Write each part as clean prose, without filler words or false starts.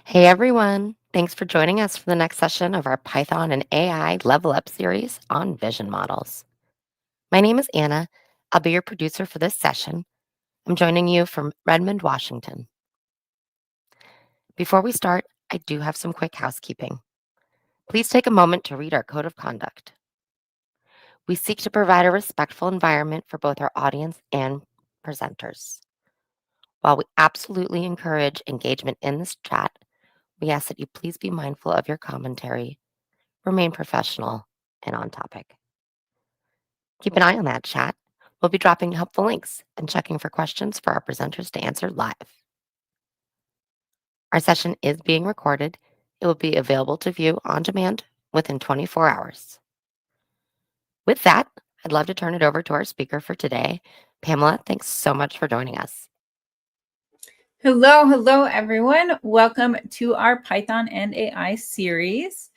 Hey everyone, thanks for joining us for the next session of our Python and AI Level Up series on vision models. My name is Anna. I'll be your producer for this session. I'm joining you from Redmond, Washington. Before we start, I do have some quick housekeeping. Please take a moment to read our code of conduct. We seek to provide a respectful environment for both our audience and presenters. While we absolutely encourage engagement in this chat, we ask that you please be mindful of your commentary, remain professional, and on topic. Keep an eye on that chat. We'll be dropping helpful links and checking for questions for our presenters to answer live. Our session is being recorded. It will be available to view on demand within 24 hours. With that, I'd love to turn it over to our speaker for today. Pamela, thanks so much for joining us. Hello, everyone. Welcome to our Python and AI series.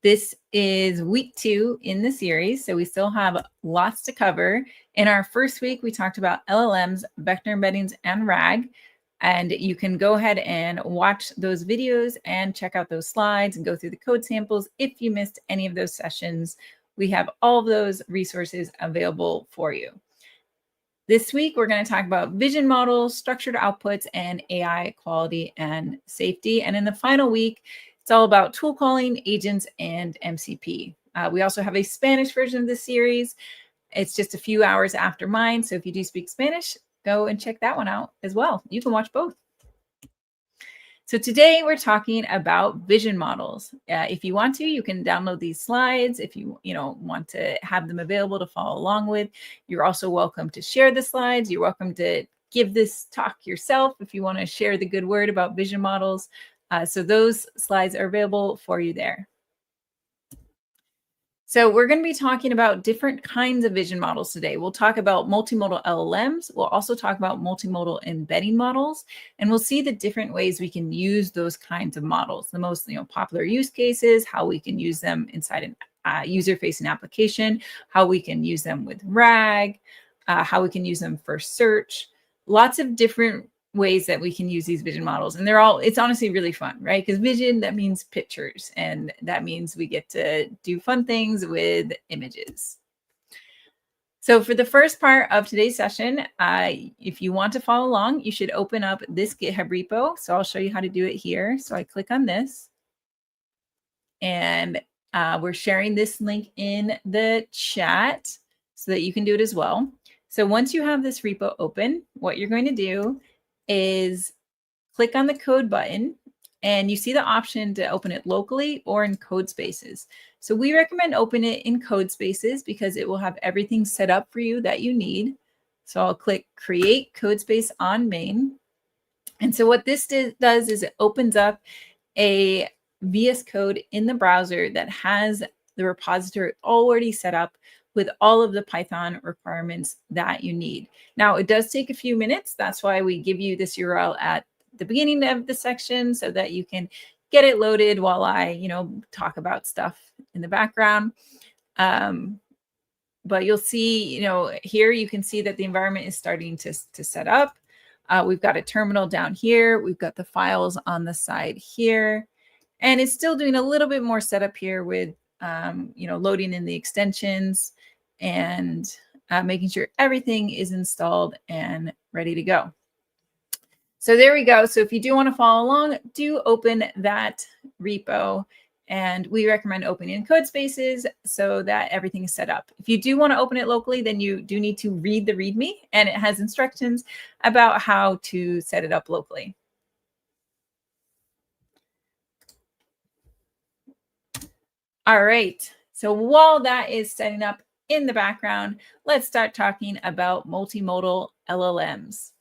This is week 2 in the series, so we still have lots to cover. In our first week, we talked about LLMs, vector embeddings, and RAG. And you can go ahead and watch those videos and check out those slides and go through the code samples. If you missed any of those sessions, we have all of those resources available for you. This week, we're going to talk about vision models, structured outputs, and AI quality and safety. And in the final week, it's all about tool calling, agents, and MCP. We also have a Spanish version of the series. It's just a few hours after mine. So if you do speak Spanish, go and check that one out as well. You can watch both. So today we're talking about vision models. If you want to, you can download these slides. If you want to have them available to follow along with, you're also welcome to share the slides. You're welcome to give this talk yourself if you want to share the good word about vision models. So those slides are available for you there. So we're going to be talking about different kinds of vision models today. We'll talk about multimodal LLMs. We'll also talk about multimodal embedding models, and we'll see the different ways we can use those kinds of models. The most popular use cases, how we can use them inside an user-facing application, how we can use them with RAG, how we can use them for search. Lots of different ways that we can use these vision models, and it's honestly really fun, right? Because vision, that means pictures, and that means we get to do fun things with images. So for the first part of today's session, if you want to follow along, you should open up this GitHub repo. So I'll show you how to do it here. So I click on this, and we're sharing this link in the chat so that you can do it as well. So once you have this repo open, what you're going to do is click on the code button, and you see the option to open it locally or in Codespaces. So we recommend open it in Codespaces because it will have everything set up for you that you need. So I'll click Create Codespace on Main. And so what this does is it opens up a VS Code in the browser that has the repository already set up with all of the Python requirements that you need. Now, it does take a few minutes. That's why we give you this URL at the beginning of the section so that you can get it loaded while I, talk about stuff in the background. But you'll see, here you can see that the environment is starting to set up. We've got a terminal down here. We've got the files on the side here. And it's still doing a little bit more setup here with, loading in the extensions and making sure everything is installed and ready to go. So there we go. So if you do want to follow along, do open that repo. And we recommend opening in Codespaces so that everything is set up. If you do want to open it locally, then you do need to read the README, and it has instructions about how to set it up locally. All right. So while that is setting up in the background, let's start talking about multimodal LLMs.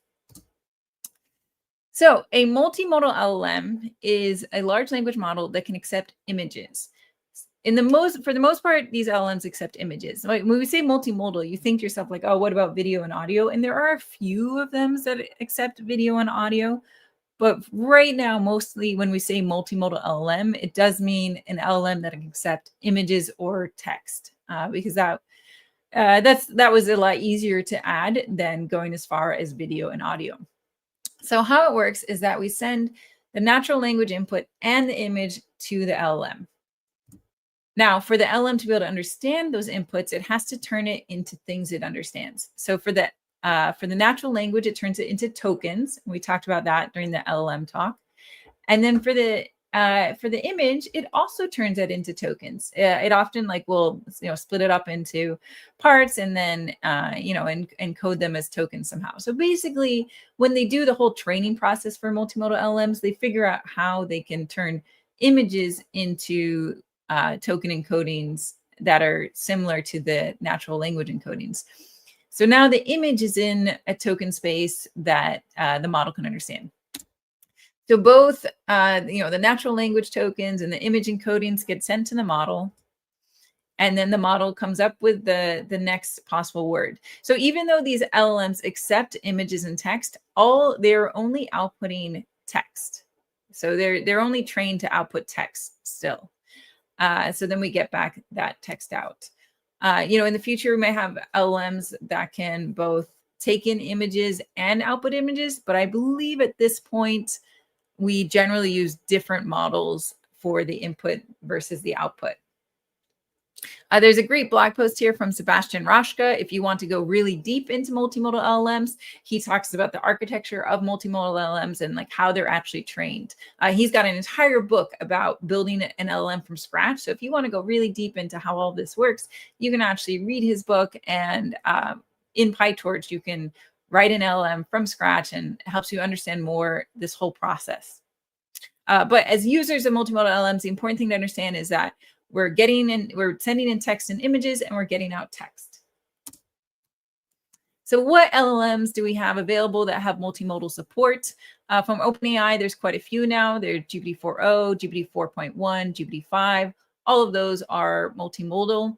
So a multimodal LLM is a large language model that can accept images. For the most part, these LLMs accept images. Like when we say multimodal, you think to yourself like, oh, what about video and audio? And there are a few of them that accept video and audio. But right now, mostly when we say multimodal LLM, it does mean an LLM that can accept images or text, because that was a lot easier to add than going as far as video and audio. So how it works is that we send the natural language input, and the image to the LLM. Now, for the LLM to be able to understand those inputs, it has to turn it into things it understands. So for the natural language, it turns it into tokens. We talked about that during the LLM talk. And then for the image, it also turns it into tokens. It often will split it up into parts and then encode them as tokens somehow. So basically, when they do the whole training process for multimodal LLMs, they figure out how they can turn images into token encodings that are similar to the natural language encodings. So now the image is in a token space that the model can understand. So both, the natural language tokens and the image encodings get sent to the model, and then the model comes up with the next possible word. So even though these LLMs accept images and text, they're only outputting text. So they're only trained to output text still. So then we get back that text out. In the future, we may have LLMs that can both take in images and output images, but I believe at this point, we generally use different models for the input versus the output. There's a great blog post here from Sebastian Roschka. If you want to go really deep into multimodal LLMs, he talks about the architecture of multimodal LLMs and how they're actually trained. He's got an entire book about building an LLM from scratch. So if you want to go really deep into how all this works, you can actually read his book, and in PyTorch, you can write an LLM from scratch, and it helps you understand more this whole process. But as users of multimodal LLMs, the important thing to understand is that we're sending in text and images, and we're getting out text. So what LLMs do we have available that have multimodal support? From OpenAI, there's quite a few now. There's GPT-4o, GPT-4.1, GPT-5. All of those are multimodal.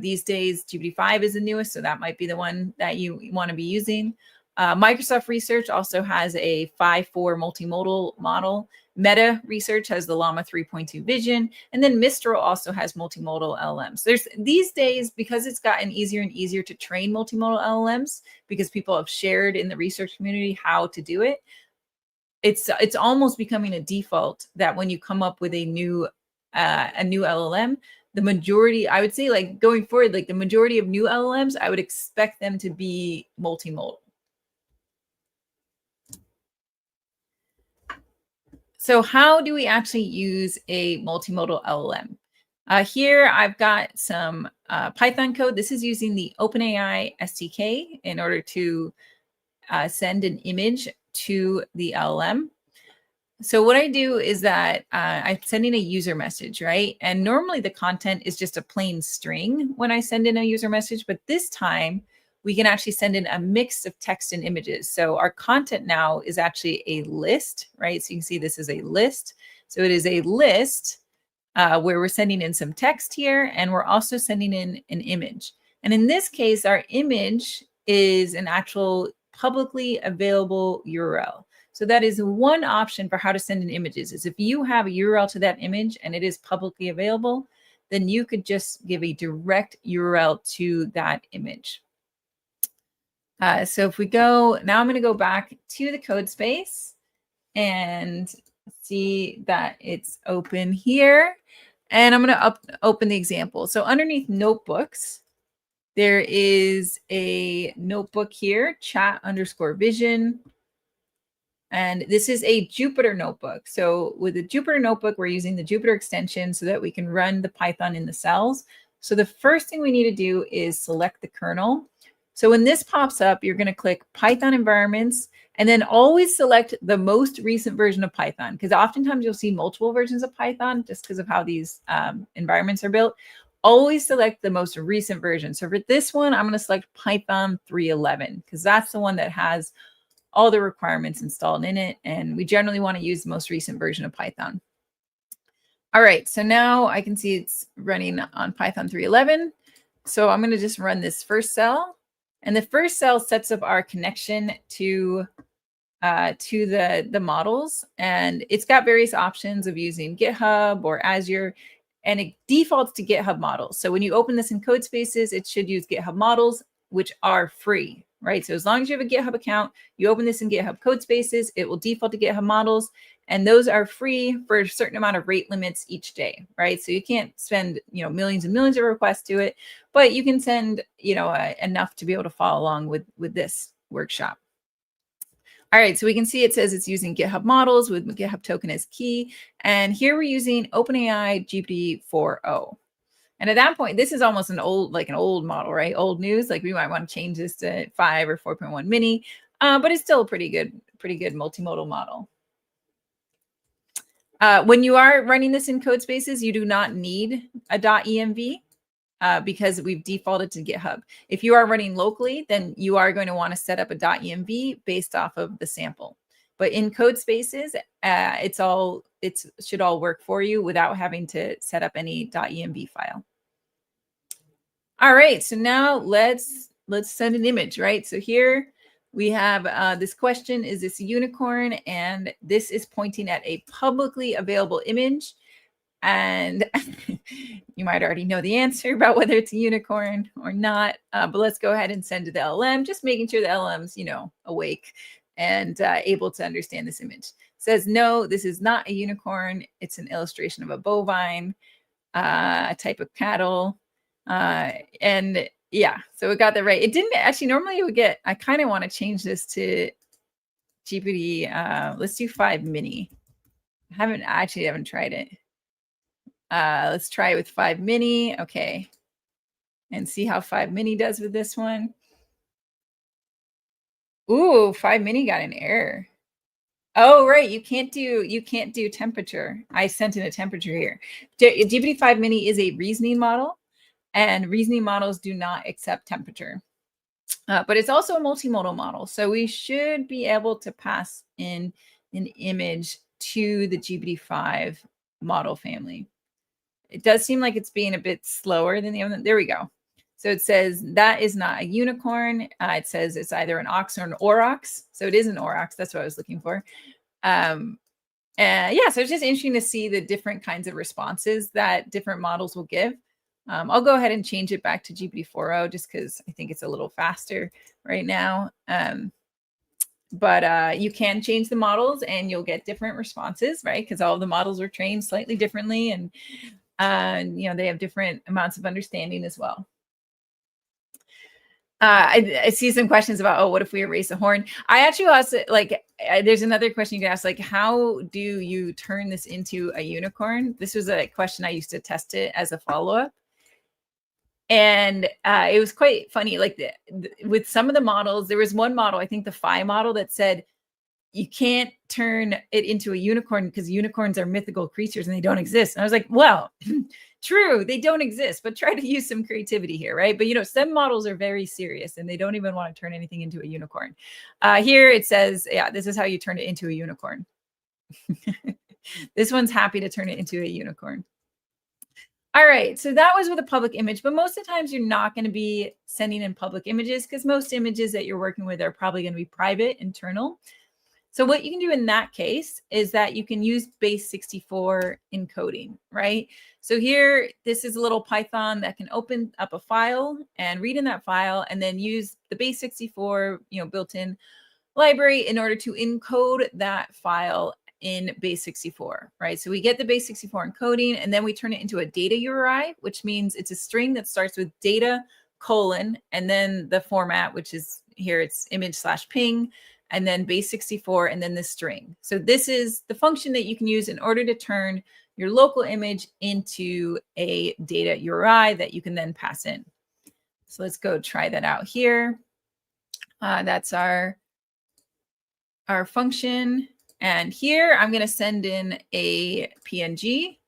These days, GPT-5 is the newest, so that might be the one that you want to be using. Microsoft Research also has a 5.4 multimodal model. Meta Research has the Llama 3.2 Vision, and then Mistral also has multimodal LLMs. These days, because it's gotten easier and easier to train multimodal LLMs, because people have shared in the research community how to do it, it's almost becoming a default that when you come up with a new LLM, the majority, I would say, going forward, the majority of new LLMs, I would expect them to be multimodal. So how do we actually use a multimodal LLM? Here I've got some Python code. This is using the OpenAI SDK in order to send an image to the LLM. So what I do is that I'm sending a user message, right? And normally the content is just a plain string when I send in a user message, but this time we can actually send in a mix of text and images. So our content now is actually a list, right? So you can see this is a list. So it is a list where we're sending in some text here, and we're also sending in an image. And in this case, our image is an actual publicly available URL. So that is one option for how to send in images, is if you have a URL to that image and it is publicly available, then you could just give a direct URL to that image. So if we go, now I'm going to go back to the Codespace and see that it's open here. And I'm going to open the example. So underneath notebooks, there is a notebook here, chat_vision. And this is a Jupyter notebook. So with the Jupyter notebook, we're using the Jupyter extension so that we can run the Python in the cells. So the first thing we need to do is select the kernel. So when this pops up, you're going to click Python environments, and then always select the most recent version of Python, because oftentimes you'll see multiple versions of Python just because of how these environments are built. Always select the most recent version. So for this one, I'm going to select Python 3.11 because that's the one that has all the requirements installed in it. And we generally want to use the most recent version of Python. All right, so now I can see it's running on Python 3.11. So I'm going to just run this first cell. And the first cell sets up our connection to the models. And it's got various options of using GitHub or Azure, and it defaults to GitHub models. So when you open this in Codespaces, it should use GitHub models, which are free. right? So as long as you have a GitHub account, you open this in GitHub Codespaces, it will default to GitHub models, and those are free for a certain amount of rate limits each day, right? So you can't spend, millions and millions of requests to it, but you can send, enough to be able to follow along with this workshop. All right, so we can see it says it's using GitHub models with GitHub token as key. And here we're using OpenAI GPT-4o. And at that point, this is almost an old model, right? Old news. Like we might want to change this to 5 or 4.1 mini, but it's still a pretty good multimodal model. When you are running this in Codespaces, you do not need a .env. Because we've defaulted to GitHub. If you are running locally, then you are going to want to set up a .env based off of the sample. But in Codespaces, it should all work for you without having to set up any .env file. All right, so now let's send an image, right? So here we have this question: is this a unicorn? And this is pointing at a publicly available image. And you might already know the answer about whether it's a unicorn or not, but let's go ahead and send to the LLM, just making sure the LLM's, awake and able to understand this image. It says, no, this is not a unicorn. It's an illustration of a bovine, a type of cattle. And yeah, so it got that right. It didn't actually, normally it would get, I kind of want to change this to GPT. Let's do 5 mini. I haven't tried it. Let's try it with 5 mini. Okay. And see how 5 mini does with this one. Ooh, 5 mini got an error. Oh, right. You can't do temperature. I sent in a temperature here. GPT-5 mini is a reasoning model, and reasoning models do not accept temperature. But it's also a multimodal model. So we should be able to pass in an image to the GPT-5 model family. It does seem like it's being a bit slower than the other. There we go. So it says that is not a unicorn. It says it's either an ox or an aurochs. So it is an aurochs. That's what I was looking for. Yeah, so it's just interesting to see the different kinds of responses that different models will give. I'll go ahead and change it back to GPT-4o just because I think it's a little faster right now. But you can change the models and you'll get different responses, right? Because all of the models are trained slightly differently, and they have different amounts of understanding as well. I see some questions about, what if we erase a horn? I actually also there's another question you can ask, like, how do you turn this into a unicorn? This was a question I used to test it as a follow-up. And it was quite funny. Like with some of the models, there was one model, I think the Phi model, that said, you can't turn it into a unicorn because unicorns are mythical creatures and they don't exist. And I was like, well, true, they don't exist, but try to use some creativity here, right? But some models are very serious and they don't even want to turn anything into a unicorn. Here it says, yeah, this is how you turn it into a unicorn. This one's happy to turn it into a unicorn. All right, so that was with a public image, but most of the times you're not going to be sending in public images because most images that you're working with are probably going to be private, internal. So what you can do in that case is that you can use base64 encoding, right? So here, this is a little Python that can open up a file and read in that file and then use the base64, built-in library in order to encode that file in base64, right? So we get the base64 encoding and then we turn it into a data URI, which means it's a string that starts with data : and then the format, which is here, it's image/ping, and then base64, and then the string. So this is the function that you can use in order to turn your local image into a data URI that you can then pass in. So let's go try that out here. That's our function. And here I'm going to send in a PNG.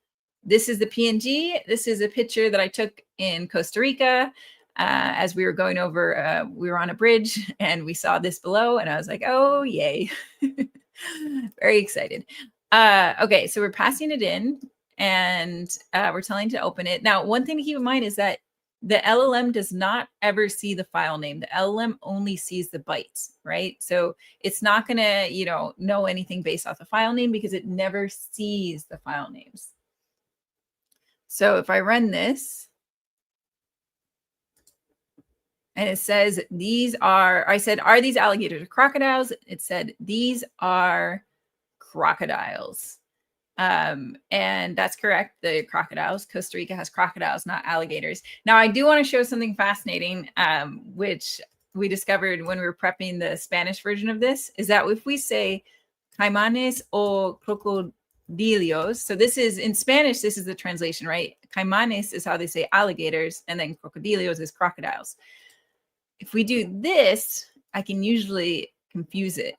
This is the PNG. This is a picture that I took in Costa Rica. As we were going over, we were on a bridge and we saw this below and I was like, oh, yay. Very excited. Okay, so we're passing it in and we're telling it to open it. Now, one thing to keep in mind is that the LLM does not ever see the file name. The LLM only sees the bytes, right? So it's not going to, know anything based off the file name because it never sees the file names. So if I run this, And it says, these are, I said, are these alligators or crocodiles? It said, these are crocodiles. And that's correct. The crocodiles. Costa Rica has crocodiles, not alligators. Now, I do want to show something fascinating, which we discovered when we were prepping the Spanish version of this, is that if we say caimanes o crocodilios, so this is in Spanish, this is the translation, right? Caimanes is how they say alligators, and then crocodilios is crocodiles. If we do this, I can usually confuse it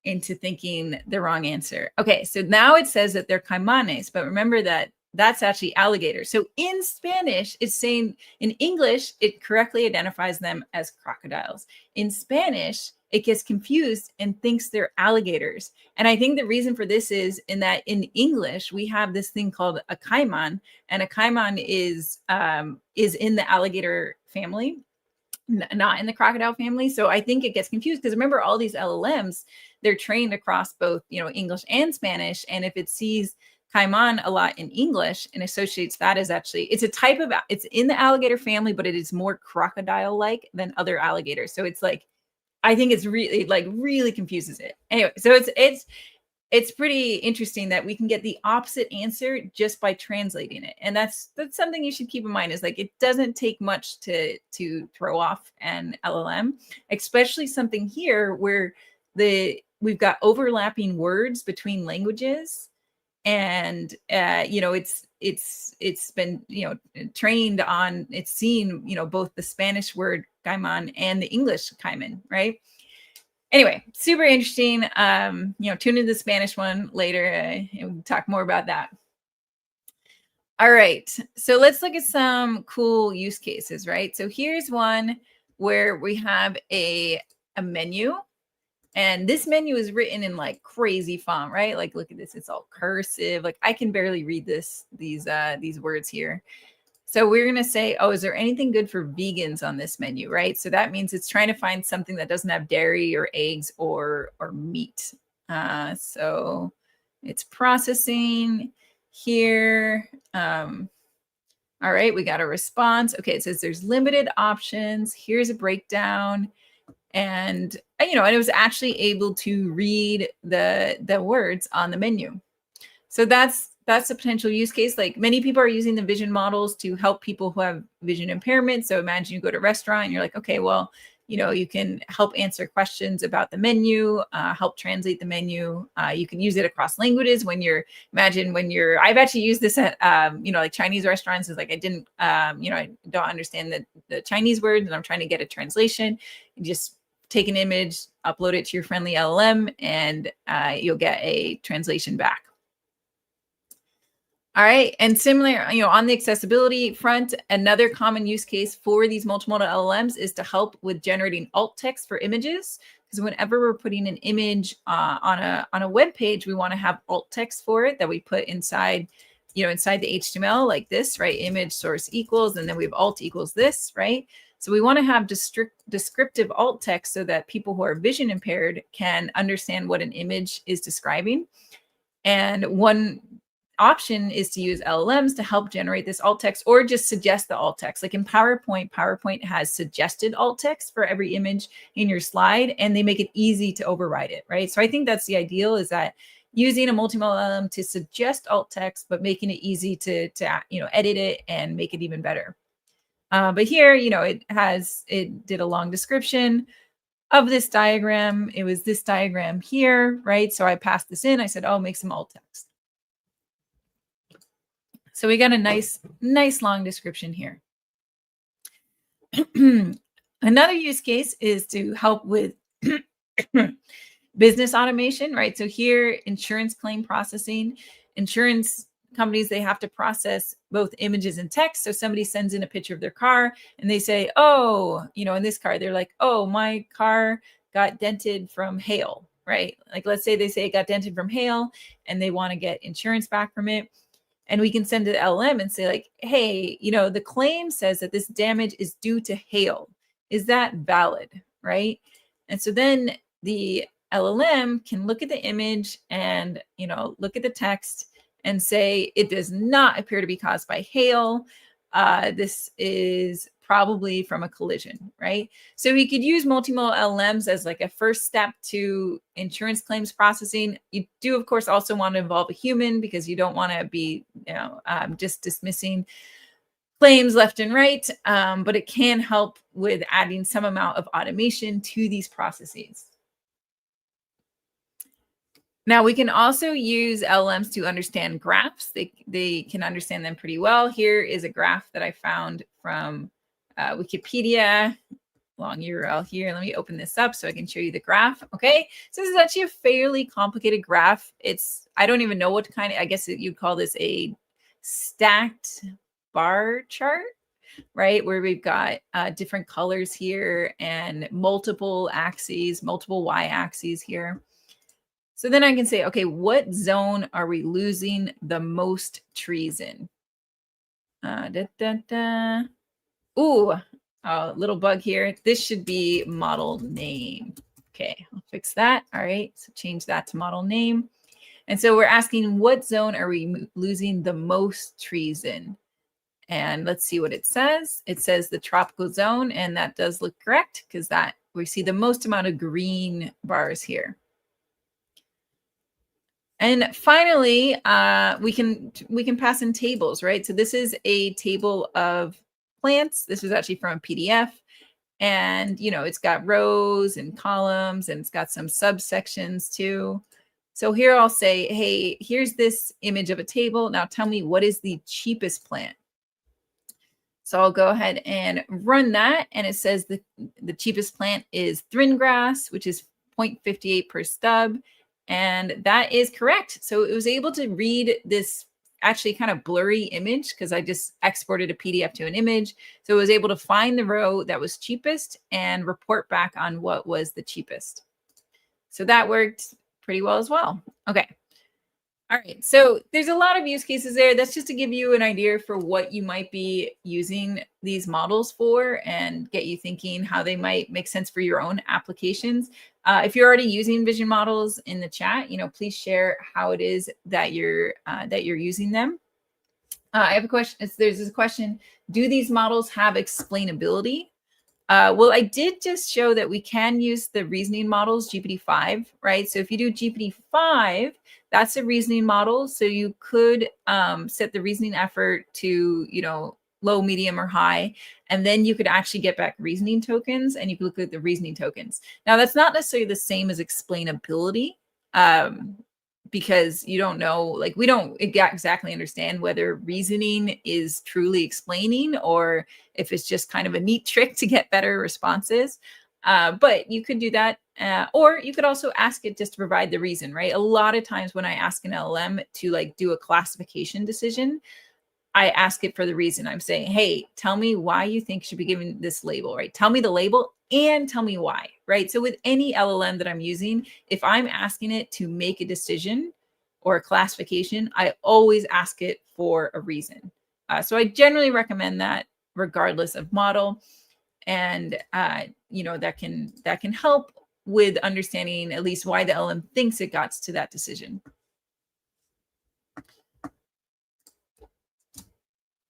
into thinking the wrong answer. Okay, so now it says that they're caimanes, but remember that that's actually alligators. So in Spanish, it's saying, in English, it correctly identifies them as crocodiles. In Spanish, it gets confused and thinks they're alligators. And I think the reason for this is in that in English, we have this thing called a caiman, and a caiman is in the alligator family, not in the crocodile family. So I think it gets confused because remember, all these LLMs, they're trained across both, English and Spanish. And if it sees caiman a lot in English and associates that as actually, it's a type of, it's in the alligator family, but it is more crocodile-like than other alligators. So it's like, I think it's really really confuses it. Anyway, so it's pretty interesting that we can get the opposite answer just by translating it. And that's something you should keep in mind, is like, it doesn't take much to throw off an LLM, especially something here where we've got overlapping words between languages. And, it's been, trained on, it's seen, both the Spanish word caiman and the English caiman, right? Anyway, super interesting. Tune into the Spanish one later and we'll talk more about that. All right, so let's look at some cool use cases, right? So here's one where we have a menu, and this menu is written in like crazy font, right? Like, look at this, it's all cursive. Like, I can barely read these words here. So we're going to say, oh, is there anything good for vegans on this menu, right? So that means it's trying to find something that doesn't have dairy or eggs or meat. So it's processing here. All right, we got a response. Okay, it says there's limited options. Here's a breakdown. And, and it was actually able to read the words on the menu. So that's a potential use case. Like, many people are using the vision models to help people who have vision impairment. So imagine you go to a restaurant and you're like, okay, well, you can help answer questions about the menu, help translate the menu. You can use it across languages I've actually used this at, like Chinese restaurants. Is like, I didn't, I don't understand the Chinese words and I'm trying to get a translation. You just take an image, upload it to your friendly LLM, and you'll get a translation back. All right. And similar, on the accessibility front, another common use case for these multimodal LLMs is to help with generating alt text for images. Because whenever we're putting an image on a web page, we want to have alt text for it that we put inside, inside the HTML, like this, right? Image source equals, and then we have alt equals this, right? So we want to have descriptive alt text so that people who are vision impaired can understand what an image is describing. And one option is to use LLMs to help generate this alt text, or just suggest the alt text. Like in PowerPoint has suggested alt text for every image in your slide, and they make it easy to override it, right? So I think that's the ideal, is that using a multimodal LLM to suggest alt text, but making it easy to edit it and make it even better. But here, it did a long description of this diagram. It was this diagram here, right? So I passed this in. I said, oh, make some alt text. So we got a nice long description here. Another use case is to help with business automation, right? So here, insurance claim processing. Insurance companies, they have to process both images and text. So somebody sends in a picture of their car and they say, oh, in this car, they're like, oh, my car got dented from hail, right? Like, let's say they say it got dented from hail and they want to get insurance back from it. And we can send it to LLM and say, like, hey, the claim says that this damage is due to hail. Is that valid, right? And so then the LLM can look at the image and, look at the text and say, it does not appear to be caused by hail. This is probably from a collision, right? So we could use multimodal LLMs as like a first step to insurance claims processing. You do, of course, also want to involve a human because you don't want to be, just dismissing claims left and right, but it can help with adding some amount of automation to these processes. Now, we can also use LLMs to understand graphs. They can understand them pretty well. Here is a graph that I found from Wikipedia. Long URL here. Let me open this up so I can show you the graph. Okay, so this is actually a fairly complicated graph. I don't even know what kind of, I guess you'd call this a stacked bar chart, right? Where we've got different colors here and multiple axes, multiple y-axes here. So then I can say, okay, what zone are we losing the most trees in? Ooh, a little bug here. This should be model name. Okay, I'll fix that. All right, so change that to model name. And so we're asking, what zone are we losing the most trees in? And let's see what it says. It says the tropical zone, and that does look correct because that we see the most amount of green bars here. And finally, we can pass in tables, right? So this is a table of plants. This was actually from a PDF. And, it's got rows and columns, and it's got some subsections too. So here I'll say, hey, here's this image of a table. Now tell me, what is the cheapest plant? So I'll go ahead and run that. And it says the cheapest plant is thrin grass, which is 0.58 per stub. And that is correct. So it was able to read this actually kind of blurry image because I just exported a PDF to an image. So it was able to find the row that was cheapest and report back on what was the cheapest. So that worked pretty well as well. Okay. All right. So there's a lot of use cases there. That's just to give you an idea for what you might be using these models for and get you thinking how they might make sense for your own applications. If you're already using vision models in the chat, please share how it is that you're using them. I have a question. There's this question: do these models have explainability? Well, I did just show that we can use the reasoning models, GPT-5, right? So if you do GPT-5, that's a reasoning model. So you could set the reasoning effort to, low, medium, or high. And then you could actually get back reasoning tokens, and you can look at the reasoning tokens. Now, that's not necessarily the same as explainability, because you don't know, like, we don't exactly understand whether reasoning is truly explaining or if it's just kind of a neat trick to get better responses. But you could do that. Or you could also ask it just to provide the reason, right? A lot of times when I ask an LLM to do a classification decision, I ask it for the reason. I'm saying, hey, tell me why you think should be given this label, right? Tell me the label and tell me why, right? So with any LLM that I'm using, if I'm asking it to make a decision or a classification, I always ask it for a reason. So I generally recommend that regardless of model. And, that can help with understanding at least why the LLM thinks it got to that decision.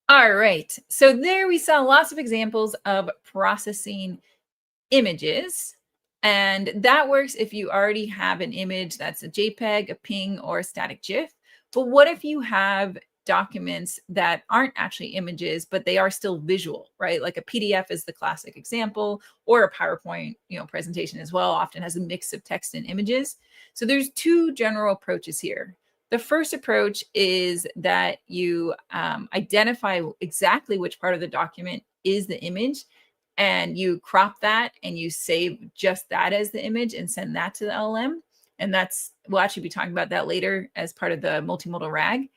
All right, so there we saw lots of examples of processing images, and that works if you already have an image that's a JPEG, a PNG, or a static GIF. But what if you have documents that aren't actually images, but they are still visual, right? Like a PDF is the classic example, or a PowerPoint, presentation as well, often has a mix of text and images. So there's two general approaches here. The first approach is that you identify exactly which part of the document is the image, and you crop that and you save just that as the image and send that to the LLM. And we'll actually be talking about that later as part of the multimodal RAG.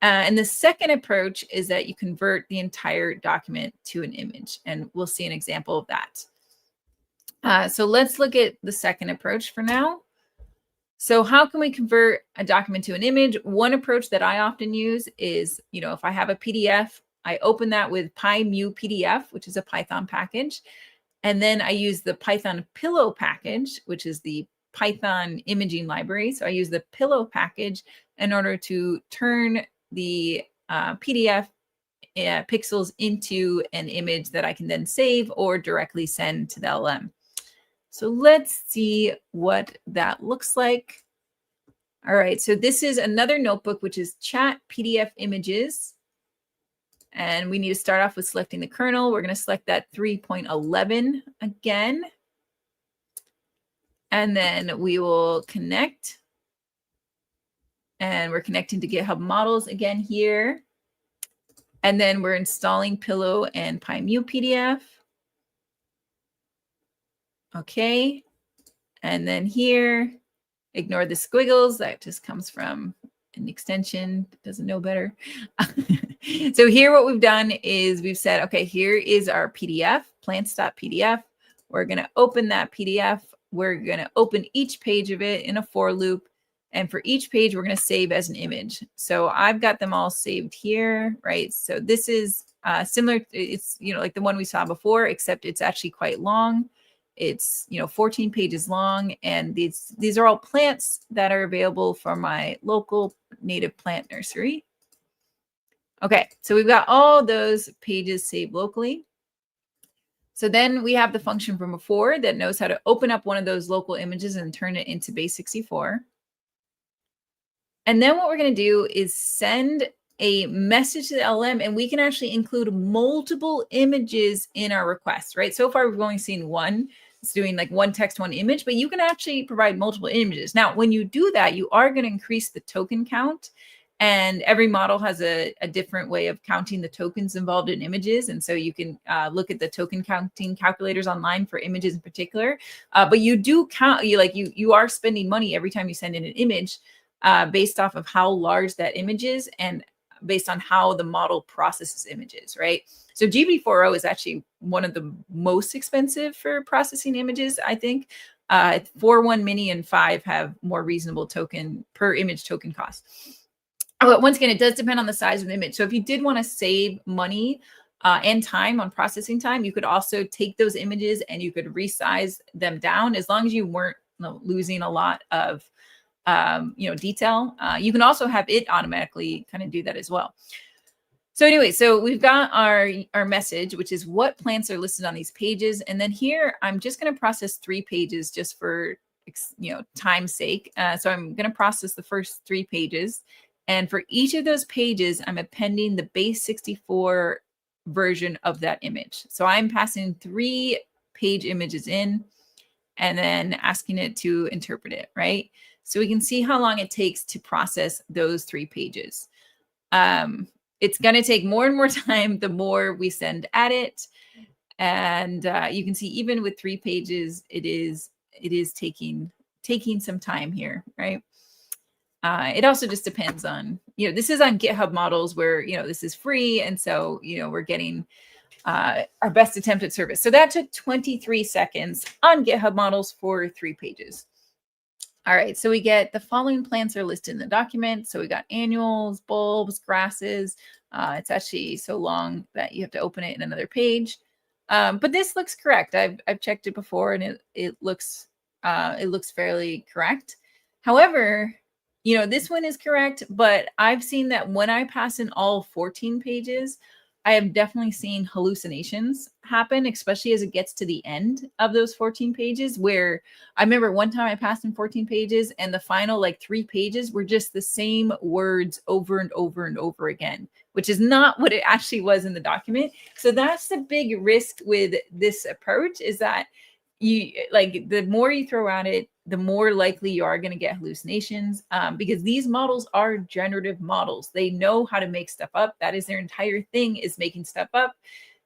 And the second approach is that you convert the entire document to an image, and we'll see an example of that. So let's look at the second approach for now. So how can we convert a document to an image? One approach that I often use is, if I have a PDF, I open that with PyMu-PDF, which is a Python package. And then I use the Python Pillow package, which is the Python imaging library. So I use the Pillow package in order to turn the PDF pixels into an image that I can then save or directly send to the LLM. So let's see what that looks like. All right, so this is another notebook, which is Chat PDF Images. And we need to start off with selecting the kernel. We're going to select that 3.11 again. And then we will connect. And we're connecting to GitHub Models again here. And then we're installing Pillow and PyMu PDF. Okay. And then here, ignore the squiggles. That just comes from an extension that doesn't know better. So here what we've done is we've said, okay, here is our PDF, plants.pdf. We're going to open that PDF. We're going to open each page of it in a for loop. And for each page, we're going to save as an image. So I've got them all saved here, right? So this is similar. It's, like the one we saw before, except it's actually quite long. It's, 14 pages long. And these are all plants that are available from my local native plant nursery. Okay, so we've got all those pages saved locally. So then we have the function from before that knows how to open up one of those local images and turn it into base64. And then what we're going to do is send a message to the LLM, and we can actually include multiple images in our request, right? So far, we've only seen one. It's doing like one text, one image, but you can actually provide multiple images. Now, when you do that, you are going to increase the token count. And every model has a different way of counting the tokens involved in images. And so you can look at the token counting calculators online for images in particular. But you do count, you are spending money every time you send in an image based off of how large that image is and based on how the model processes images, right? So GPT-4o is actually one of the most expensive for processing images, I think. 4.1 mini and 5 have more reasonable token per image token cost. But once again, it does depend on the size of the image. So if you did want to save money and time on processing time, you could also take those images and you could resize them down as long as you weren't losing a lot of detail. You can also have it automatically kind of do that as well. So anyway, so we've got our message, which is what plants are listed on these pages. And then here, I'm just going to process 3 pages just for, time's sake. So I'm going to process the first 3 pages. And for each of those pages, I'm appending the base64 version of that image. So I'm passing 3 page images in and then asking it to interpret it, right? So we can see how long it takes to process those 3 pages. It's going to take more and more time the more we send at it. And you can see even with 3 pages, it is taking some time here, right? It also just depends on, this is on GitHub Models where, this is free. And so, we're getting our best attempt at service. So that took 23 seconds on GitHub Models for 3 pages. All right, so we get the following plants are listed in the document. So we got annuals, bulbs, grasses. It's actually so long that you have to open it in another page. But this looks correct. I've checked it before, and it looks fairly correct. However, this one is correct, but I've seen that when I pass in all 14 pages, I have definitely seen hallucinations happen, especially as it gets to the end of those 14 pages, where I remember one time I passed in 14 pages and the final 3 pages were just the same words over and over and over again, which is not what it actually was in the document. So that's the big risk with this approach, is that the more you throw at it, the more likely you are going to get hallucinations, because these models are generative models. They know how to make stuff up. That is their entire thing, is making stuff up.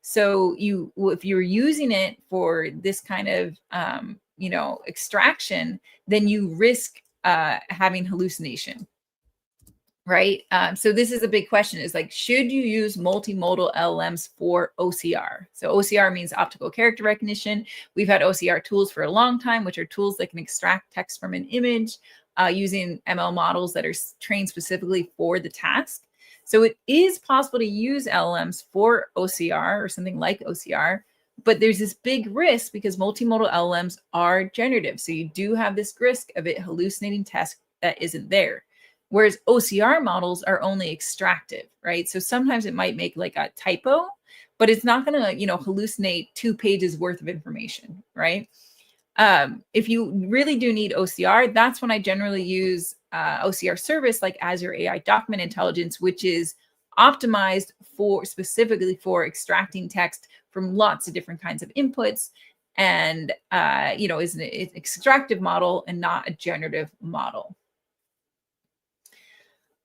So if you're using it for this kind of, extraction, then you risk having hallucination. Right. So this is a big question, is should you use multimodal LLMs for OCR? So OCR means optical character recognition. We've had OCR tools for a long time, which are tools that can extract text from an image using ML models that are trained specifically for the task. So it is possible to use LLMs for OCR or something like OCR, but there's this big risk because multimodal LLMs are generative. So you do have this risk of it hallucinating text that isn't there. whereas OCR models are only extractive, right? So sometimes it might make like a typo, but it's not going to, you know, hallucinate 2 pages worth of information, right? If you really do need OCR, that's when I generally use OCR service like Azure AI Document Intelligence, which is optimized for specifically for extracting text from lots of different kinds of inputs, and you know, is an extractive model and not a generative model.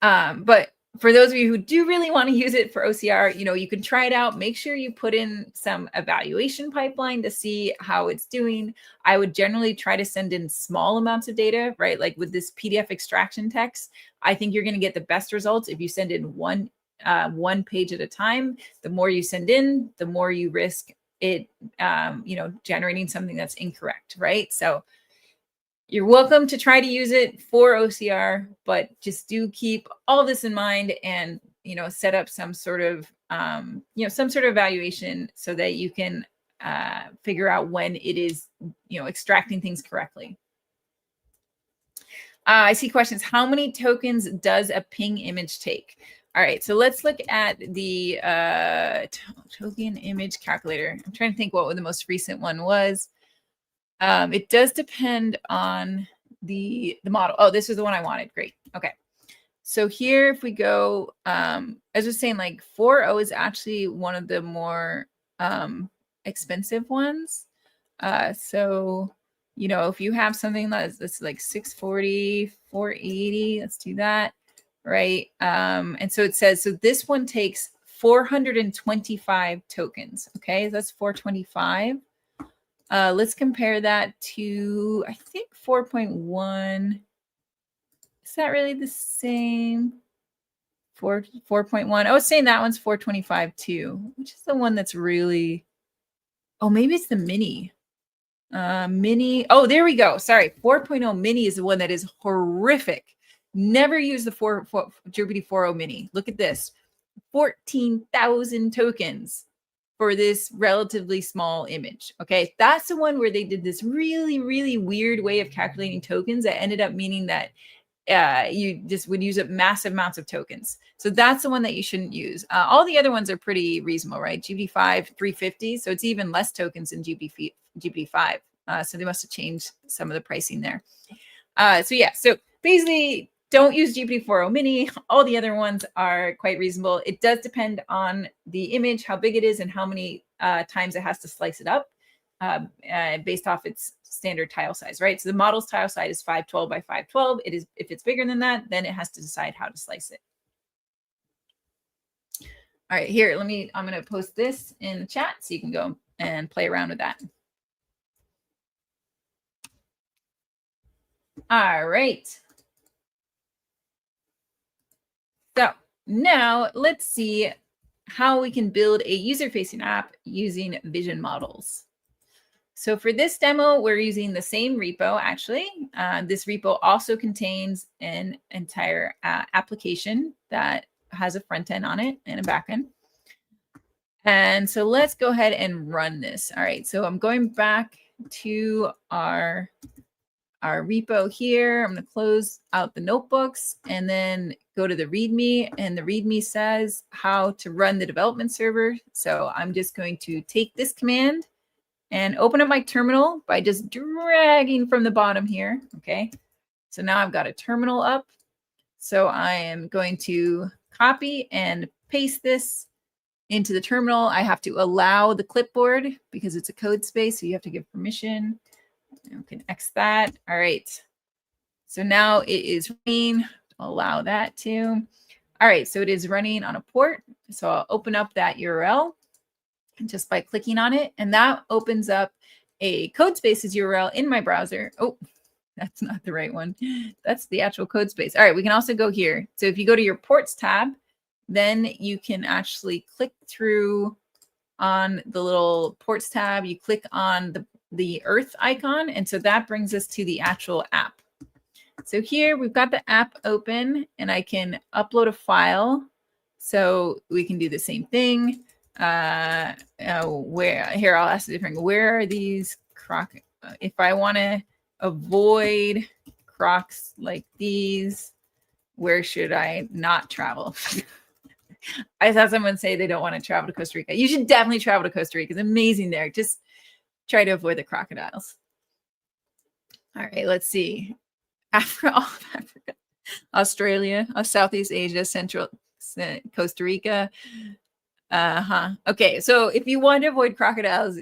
But for those of you who do really want to use it for OCR, you know, you can try it out. Make sure you put in some evaluation pipeline to see how it's doing. I would generally try to send in small amounts of data, right? Like with this PDF extraction text, I think you're going to get the best results if you send in one page at a time. The more you send in, the more you risk it, you know, generating something that's incorrect, right? So you're welcome to try to use it for OCR, but just do keep all this in mind and, you know, set up some sort of, you know, some sort of evaluation so that you can figure out when it is, you know, extracting things correctly. I see questions. How many tokens does a ping image take? All right, so let's look at the token image calculator. I'm trying to think what the most recent one was. It does depend on the model. Oh, this is the one I wanted. Great. Okay. So here, if we go, I was just saying like 4.0 is actually one of the more expensive ones. So, you know, if you have something that's like 640, 480, let's do that. Right. And so it says, so this one takes 425 tokens. Okay. That's 425. Let's compare that to, I think 4.1. Is that really the same? 4.1. I was saying that one's 425 too, which is the one that's really, oh, maybe it's the mini. Mini. Oh, there we go. Sorry. 4.0 mini is the one that is horrific. Never use the Jupyter 4.0 mini. Look at this. 14,000 tokens for this relatively small image. Okay, that's the one where they did this really, really weird way of calculating tokens that ended up meaning that you just would use up massive amounts of tokens. So that's the one that you shouldn't use. All the other ones are pretty reasonable, right? GPT-5, 350. So it's even less tokens than GPT-5. So they must have changed some of the pricing there. So yeah, so basically don't use GPT-4.0 mini. All the other ones are quite reasonable. It does depend on the image, how big it is, and how many times it has to slice it up based off its standard tile size, right? So the model's tile size is 512 by 512. It is, if it's bigger than that, then it has to decide how to slice it. All right, here, I'm going to post this in the chat so you can go and play around with that. All right. So now let's see how we can build a user-facing app using vision models. So for this demo, we're using the same repo, actually. This repo also contains an entire application that has a front end on it and a back end. And so let's go ahead and run this. All right, so I'm going back to our repo here. I'm going to close out the notebooks and then go to the README. And the README says how to run the development server. So I'm just going to take this command and open up my terminal by just dragging from the bottom here. Okay. So now I've got a terminal up. So I am going to copy and paste this into the terminal. I have to allow the clipboard because it's a code space. So you have to give permission. You can X that. All right. So now it is running. I'll allow that too. All right. So it is running on a port. So I'll open up that URL just by clicking on it. And that opens up a Codespaces URL in my browser. Oh, that's not the right one. That's the actual Codespace. All right. We can also go here. So if you go to your ports tab, then you can actually click through on the little ports tab. You click on the Earth icon. And so that brings us to the actual app. So here we've got the app open and I can upload a file. So we can do the same thing. Where here, I'll ask a different, where are these croc? If I want to avoid crocs like these, where should I not travel? I saw someone say they don't want to travel to Costa Rica. You should definitely travel to Costa Rica. It's amazing there. Just try to avoid the crocodiles. All right, let's see. Africa, Australia, Southeast Asia, Central, Costa Rica. Okay, so if you want to avoid crocodiles,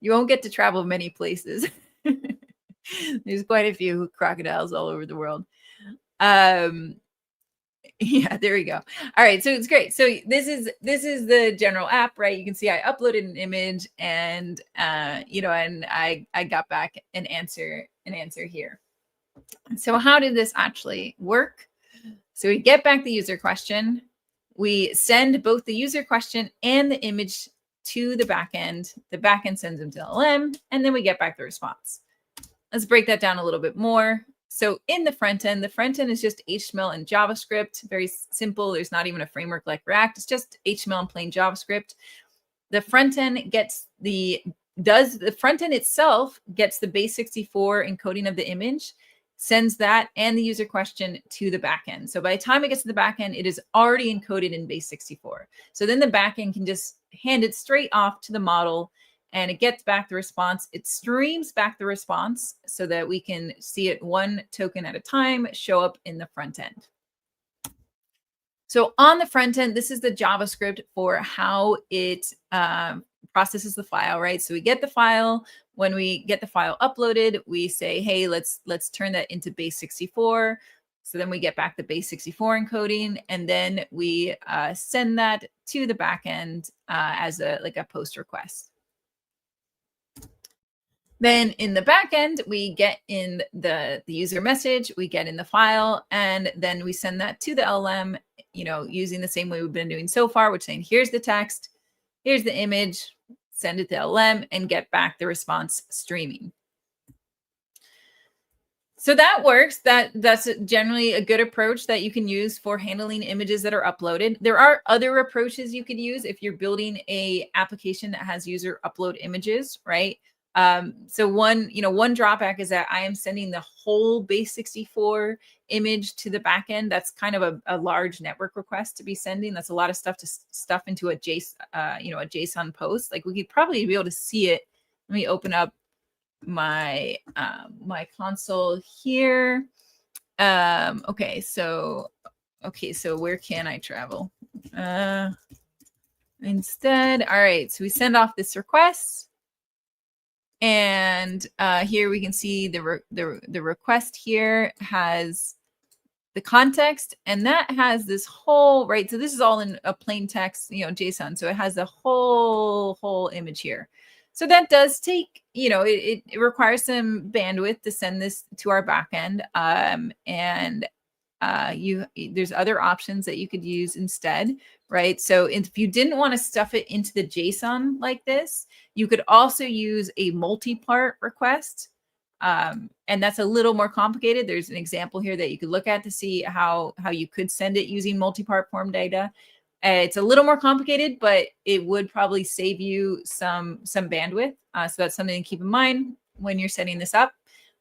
you won't get to travel many places. There's quite a few crocodiles all over the world. Yeah, there we go. All right, so it's great. So this is the general app, right? You can see I uploaded an image, and and I got back an answer here. So how did this actually work? So we get back the user question. We send both the user question and the image to the backend. The backend sends them to LLM, and then we get back the response. Let's break that down a little bit more. So in the front end is just HTML and JavaScript, very simple. There's not even a framework like React. It's just HTML and plain JavaScript. The front end the front end itself gets the base64 encoding of the image, sends that and the user question to the backend. So by the time it gets to the backend, it is already encoded in base64. So then the backend can just hand it straight off to the model, and it gets back the response. It streams back the response so that we can see it one token at a time show up in the front end. So on the front end, this is the JavaScript for how it processes the file, right? So we get the file. When we get the file uploaded, we say, hey, let's turn that into base64. So then we get back the base64 encoding, and then we send that to the backend as a post request. Then in the backend, we get in the user message, we get in the file, and then we send that to the LLM, using the same way we've been doing so far, which is saying, here's the text, here's the image, send it to LLM, and get back the response streaming. So that works. That's generally a good approach that you can use for handling images that are uploaded. There are other approaches you could use if you're building an application that has user upload images, right? So one drawback is that I am sending the whole base64 image to the backend. That's kind of a large network request to be sending. That's a lot of stuff to stuff into a JSON, a JSON post. Like we could probably be able to see it. Let me open up my my console here. Okay, so where can I travel? Instead, all right. So we send off this request. And here we can see the request here has the context, and that has this whole, right? So this is all in a plain text, JSON. So it has the whole image here. So that does take, it requires some bandwidth to send this to our backend. There's other options that you could use instead, right? So if you didn't want to stuff it into the JSON like this, you could also use a multi-part request. And that's a little more complicated. There's an example here that you could look at to see how you could send it using multi-part form data. It's a little more complicated, but it would probably save you some bandwidth. So that's something to keep in mind when you're setting this up.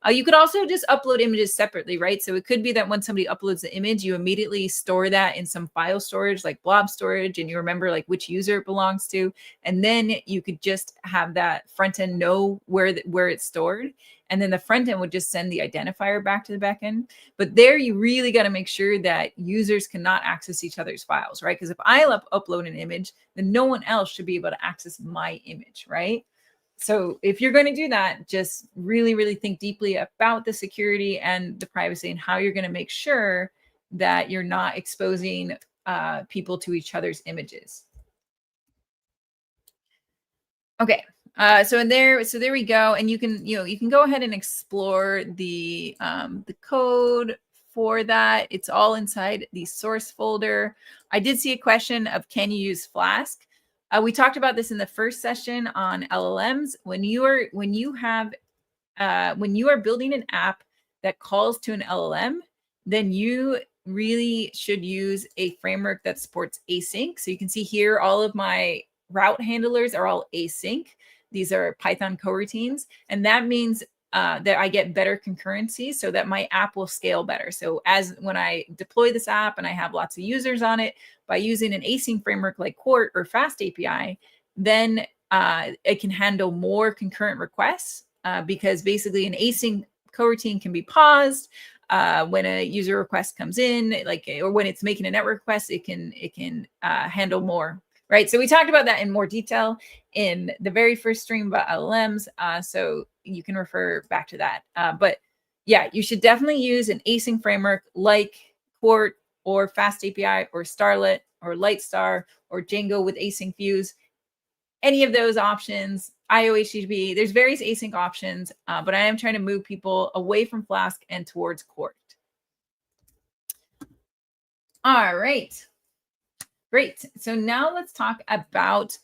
You could also just upload images separately, right? So it could be that when somebody uploads the image, you immediately store that in some file storage like blob storage, and you remember like which user it belongs to. And then you could just have that front end know where it's stored. And then the front end would just send the identifier back to the back end. But there you really got to make sure that users cannot access each other's files, right? Because if I upload an image, then no one else should be able to access my image, right? So if you're going to do that, just really, really think deeply about the security and the privacy and how you're going to make sure that you're not exposing people to each other's images. Okay. So there we go. And you can go ahead and explore the code for that. It's all inside the source folder. I did see a question of, can you use Flask? We talked about this in the first session on LLMs. When you are building an app that calls to an LLM, then you really should use a framework that supports async. So you can see here, all of my route handlers are all async. These are Python coroutines, and that means that I get better concurrency so that my app will scale better. So when I deploy this app and I have lots of users on it, by using an async framework like Quart or Fast API, then it can handle more concurrent requests because basically an async coroutine can be paused when a user request comes in, or when it's making a network request, it can handle more. Right. So we talked about that in more detail in the very first stream about LLMs. So you can refer back to that. But yeah, you should definitely use an async framework like Quart or Fast API or Starlet or Lightstar or Django with async views. Any of those options, IO HTTP, there's various async options, but I am trying to move people away from Flask and towards Quart. All right. Great. So now let's talk about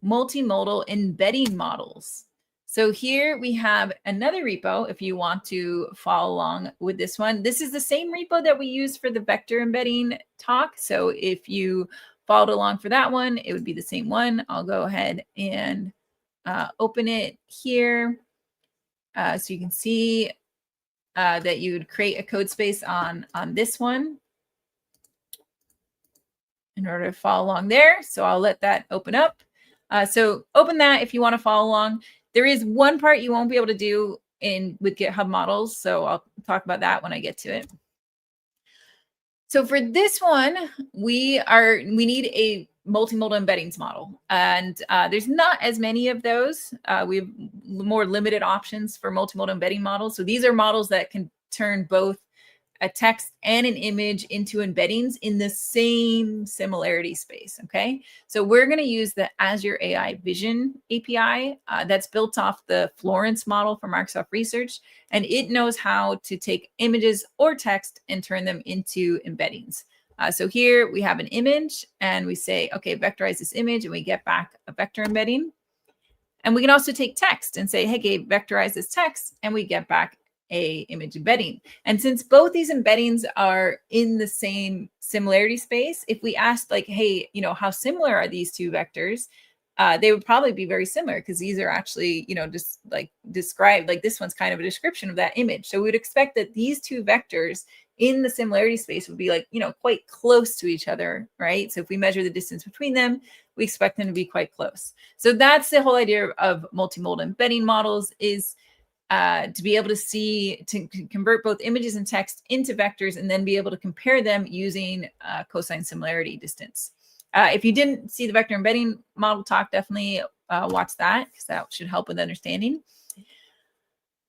multimodal embedding models. So here we have another repo if you want to follow along with this one. This is the same repo that we used for the vector embedding talk. So if you followed along for that one, it would be the same one. I'll go ahead and open it here so you can see that you would create a code space on this one in order to follow along there. So I'll let that open up. So open that if you want to follow along. There is one part you won't be able to do with GitHub models. So I'll talk about that when I get to it. So for this one, we need a multimodal embeddings model. And there's not as many of those. We have more limited options for multimodal embedding models. So these are models that can turn both a text and an image into embeddings in the same similarity space, okay? So we're gonna use the Azure AI Vision API that's built off the Florence model from Microsoft Research, and it knows how to take images or text and turn them into embeddings. So here we have an image and we say, okay, vectorize this image, and we get back a vector embedding. And we can also take text and say, hey, vectorize this text, and we get back a image embedding. And since both these embeddings are in the same similarity space, if we asked like, hey, how similar are these two vectors? They would probably be very similar because these are actually, just like described, like this one's kind of a description of that image. So we would expect that these two vectors in the similarity space would be like, quite close to each other, right? So if we measure the distance between them, we expect them to be quite close. So that's the whole idea of multimodal embedding models, is to be able to convert both images and text into vectors and then be able to compare them using cosine similarity distance. If you didn't see the vector embedding model talk, definitely watch that because that should help with understanding.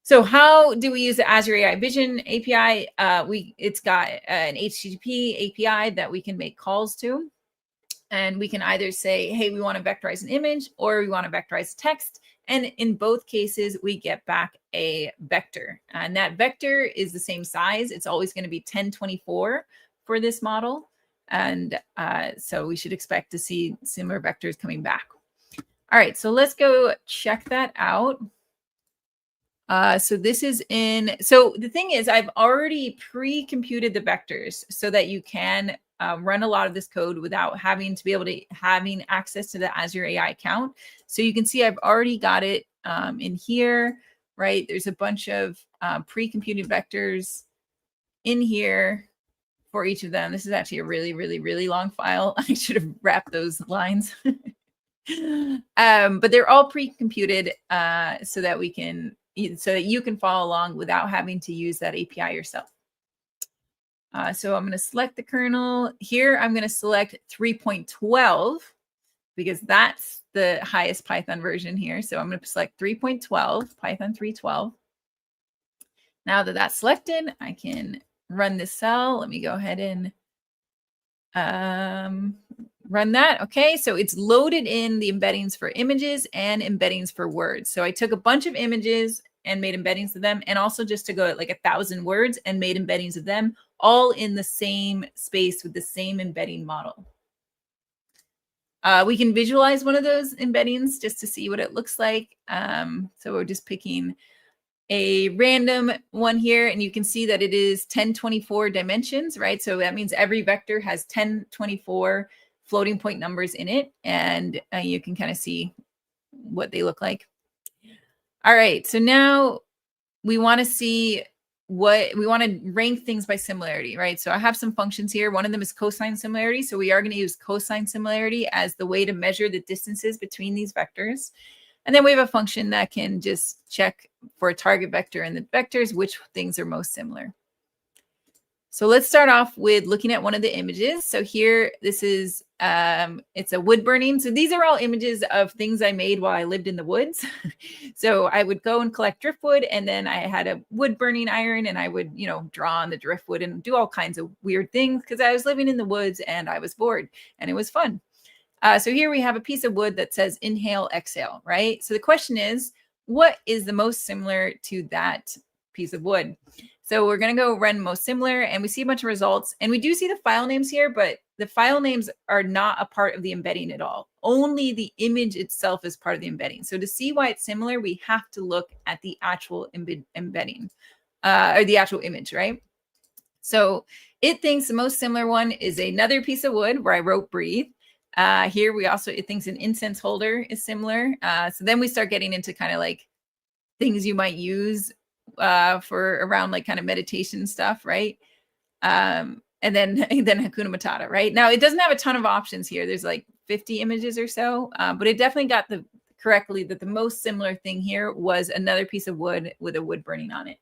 So how do we use the Azure AI Vision API? It's got an HTTP API that we can make calls to. And we can either say, hey, we want to vectorize an image, or we want to vectorize text. And in both cases, we get back a vector. And that vector is the same size. It's always going to be 1024 for this model. And so we should expect to see similar vectors coming back. All right, so let's go check that out. So this is so the thing is, I've already pre-computed the vectors so that you can run a lot of this code without having to be able to having access to the Azure AI account. So you can see I've already got it in here, right? There's a bunch of pre-computed vectors in here for each of them. This is actually a really, really, really long file. I should have wrapped those lines. But they're all pre-computed so that you can follow along without having to use that API yourself. So I'm going to select the kernel. Here I'm going to select 3.12 because that's the highest Python version here. So I'm going to select 3.12, Python 3.12. Now that that's selected, I can run this cell. Let me go ahead and run that. Okay, so it's loaded in the embeddings for images and embeddings for words. So I took a bunch of images and made embeddings of them, and also just to go at like 1,000 words and made embeddings of them, all in the same space with the same embedding model. We can visualize one of those embeddings just to see what it looks like. So we're just picking a random one here, and you can see that it is 1024 dimensions, right? So that means every vector has 1024 floating point numbers in it, and you can kind of see what they look like. All right, so now we want to see what we want to rank things by similarity, right? So I have some functions here. One of them is cosine similarity. So we are going to use cosine similarity as the way to measure the distances between these vectors. And then we have a function that can just check for a target vector and the vectors, which things are most similar. So let's start off with looking at one of the images. So here, this is, it's a wood burning. So these are all images of things I made while I lived in the woods. So I would go and collect driftwood, and then I had a wood burning iron, and I would, you know, draw on the driftwood and do all kinds of weird things because I was living in the woods and I was bored and it was fun. So here we have a piece of wood that says inhale, exhale, right? So the question is, what is the most similar to that piece of wood? So we're going to go run most similar, and we see a bunch of results, and we do see the file names here, but the file names are not a part of the embedding at all. Only the image itself is part of the embedding. So to see why it's similar, we have to look at the actual embedding or the actual image, right? So it thinks the most similar one is another piece of wood where I wrote breathe. Here we also, it thinks an incense holder is similar. So then we start getting into kind of like things you might use for around like kind of meditation stuff, right? And then Hakuna Matata, right? Now it doesn't have a ton of options here. There's like 50 images or so, but it definitely got the correctly that the most similar thing here was another piece of wood with a wood burning on it.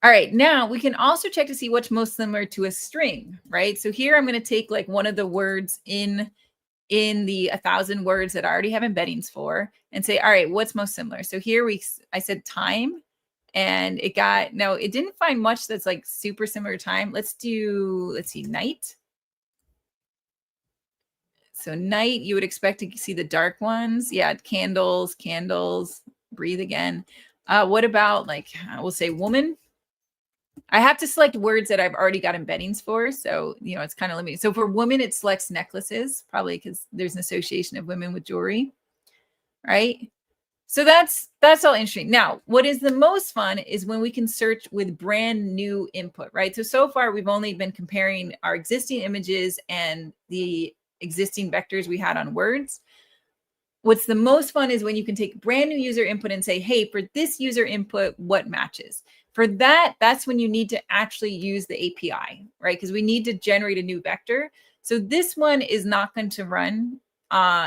All right, now we can also check to see what's most similar to a string, right? So here I'm going to take like one of the words in the 1,000 words that I already have embeddings for and say, all right, what's most similar? So here I said time, and it got, no, it didn't find much that's like super similar to time. Let's see, night. So night, you would expect to see the dark ones. Yeah, candles, breathe again. What about like, we'll say woman. I have to select words that I've already got embeddings for. So, you know, it's kind of limited. So for women, it selects necklaces, probably because there's an association of women with jewelry, right? So that's all interesting. Now, what is the most fun is when we can search with brand new input, right? So far, we've only been comparing our existing images and the existing vectors we had on words. What's the most fun is when you can take brand new user input and say, hey, for this user input, what matches? For that, that's when you need to actually use the API, right? Because we need to generate a new vector. So this one is not going to run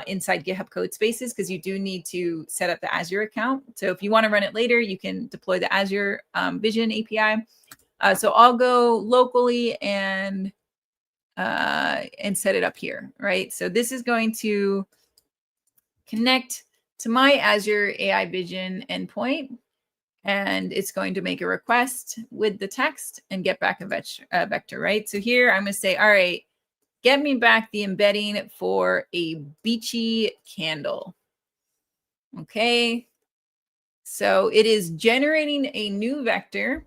inside GitHub Codespaces because you do need to set up the Azure account. So if you want to run it later, you can deploy the Azure Vision API. So I'll go locally and set it up here, right? So this is going to connect to my Azure AI Vision endpoint, and it's going to make a request with the text and get back a vector, right? So here I'm going to say, all right, get me back the embedding for a beachy candle. Okay. So it is generating a new vector,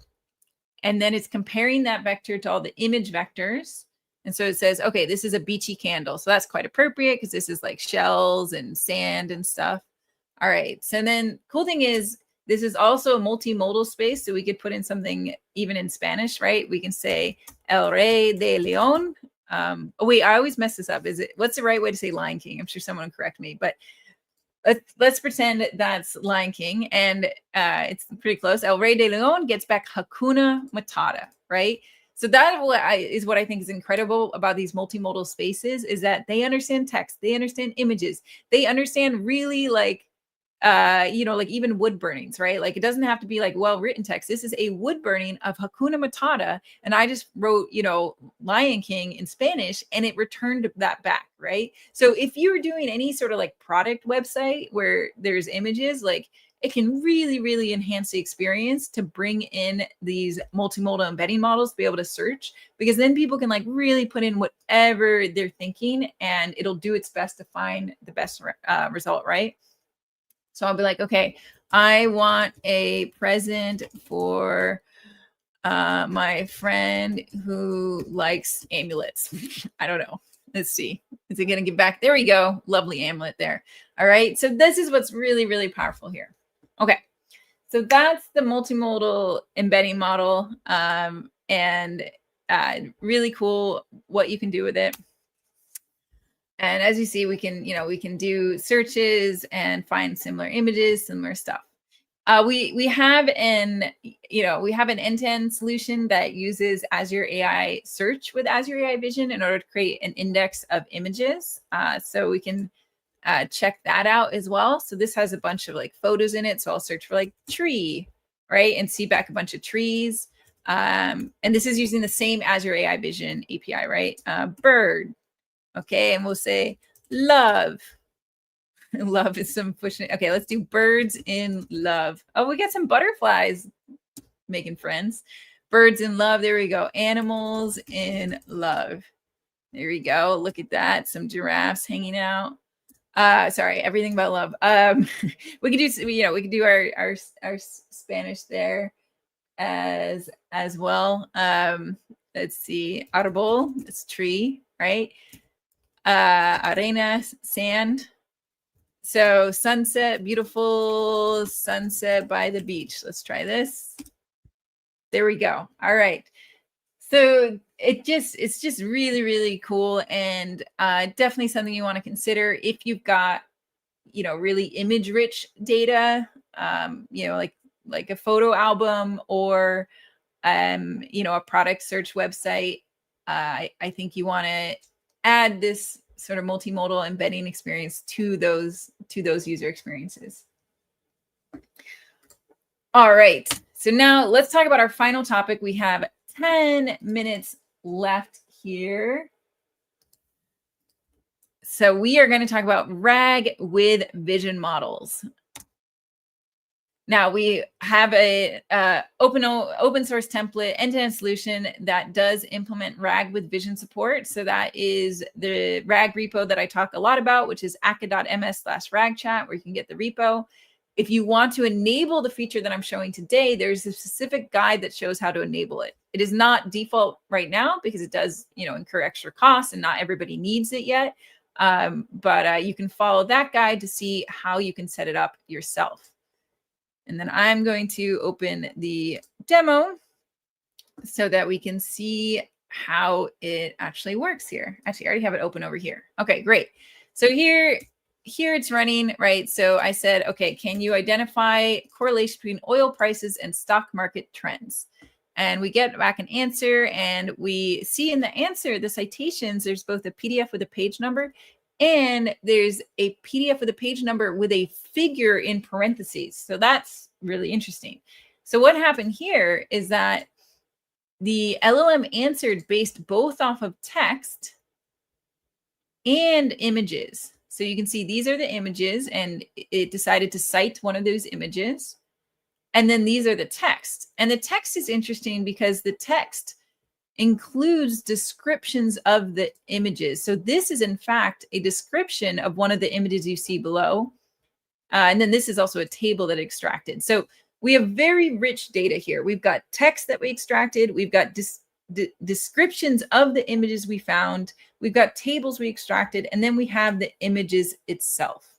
and then it's comparing that vector to all the image vectors. And so it says, okay, this is a beachy candle. So that's quite appropriate because this is like shells and sand and stuff. All right. So then cool thing is this is also a multimodal space. So we could put in something even in Spanish, right? We can say El Rey de León. Oh, wait, I always mess this up. What's the right way to say Lion King? I'm sure someone will correct me, but let's pretend that's Lion King, and it's pretty close. El Rey de León gets back Hakuna Matata, right? So that is what I think is incredible about these multimodal spaces is that they understand text, they understand images, they understand really like, you know, like even wood burnings, right? Like it doesn't have to be like well-written text. This is a wood burning of Hakuna Matata. And I just wrote, you know, Lion King in Spanish and it returned that back, right? So if you're doing any sort of like product website where there's images, like it can really, really enhance the experience to bring in these multimodal embedding models to be able to search, because then people can like really put in whatever they're thinking and it'll do its best to find the best result, right? So I'll be like, okay, I want a present for my friend who likes amulets. I don't know. Let's see. Is it going to give back? There we go. Lovely amulet there. All right. So this is what's really, really powerful here. Okay. So that's the multimodal embedding model, and really cool what you can do with it. And as you see, we can, we can do searches and find similar images, similar stuff. We have an end-to-end solution that uses Azure AI Search with Azure AI Vision in order to create an index of images. So we can check that out as well. So this has a bunch of like photos in it. So I'll search for like tree, right? And see back a bunch of trees. And this is using the same Azure AI Vision API, right? Bird. Okay. And we'll say love. Love is some pushing. Okay, let's do birds in love. Oh, we got some butterflies making friends. Birds in love. There we go. Animals in love. There we go. Look at that. Some giraffes hanging out. Sorry, everything about love. We could do, we could do our Spanish there as well. Let's see. Árbol, it's tree, right? Arena, sand. So sunset, beautiful sunset by the beach. Let's try this. There we go. All right. So it's just really, really cool, and definitely something you want to consider if you've got, really image rich data, like a photo album or, a product search website. I think you want to add this sort of multimodal embedding experience to those user experiences. All right. So now let's talk about our final topic. We have 10 minutes left here. So we are going to talk about RAG with vision models. Now we have a open source template end-to-end solution that does implement RAG with vision support. So that is the RAG repo that I talk a lot about, which is aka.ms/ragchat, where you can get the repo. If you want to enable the feature that I'm showing today, there's a specific guide that shows how to enable it. It is not default right now because it does, incur extra costs and not everybody needs it yet. But you can follow that guide to see how you can set it up yourself. And then I'm going to open the demo so that we can see how it actually works here. Actually, I already have it open over here. Okay, great. So here it's running, right? So I said, okay, can you identify correlation between oil prices and stock market trends? And we get back an answer, and we see in the answer, the citations, there's both a PDF with a page number, and there's a PDF with a page number with a figure in parentheses. So that's really interesting. So what happened here is that the LLM answered based both off of text and images. So you can see these are the images, and it decided to cite one of those images. And then these are the text. And the text is interesting because the text includes descriptions of the images. So this is in fact a description of one of the images you see below. And then this is also a table that extracted. So we have very rich data here. We've got text that we extracted. We've got descriptions of the images we found. We've got tables we extracted, and then we have the images itself.